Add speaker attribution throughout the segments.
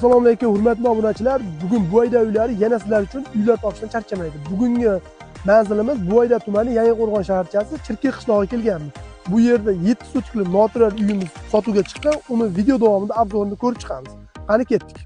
Speaker 1: Assalomu alaykum hurmatli obunachilar. Bugun Buvayda uylari yana sizlar uchun uylar topishdan charchamaydi. Bugungi manzilimiz Buvayda tumani Yangiqo'rg'on shaharchasi Chirki qishlog'iga kelganmiz. Bu yerda 7 sutkli noturar uyimiz sotuvga chiqqan. Uni video davomida obzorini ko'rib chiqamiz. Qani ketdik.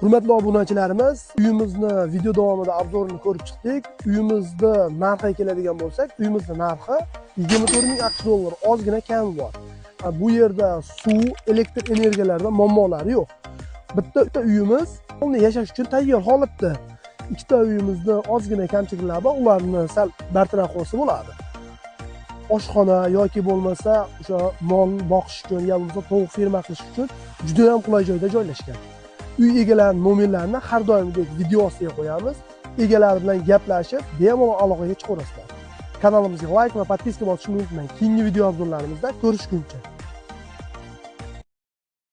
Speaker 1: Hurmatli obunachilarimiz, uyimizni video davomida obzorini ko'rib chiqdik. Uyimizni narxiga keladigan bo'lsak, uyimizni narxi 24,000 AQSh dollar, ozgina kam bor. Bu yerda suv, elektr energiyalarida muammolari yo'q. Bitta uyimiz yashash uchun tayyor holatda. Ikkita uyimizda ozgina kamchiliklari bor, ularni sal bartaraf qilsa bo'ladi. Oshxona yoki bo'lmasa o'sha mol boqish uchun, yoki bo'lmasa tovuq ferma qilish uchun juda ham qulay joyda joylashgan. Uy egalarining nomerlarini har doimgidek video ostiga qo'yamiz. Egalari bilan gaplashib, bemalol aloqaga chiqaverasizlar. Kanalimizga like va podpiska bosishni unutmang. Keyingi video obzorlarimizda ko'rishguncha.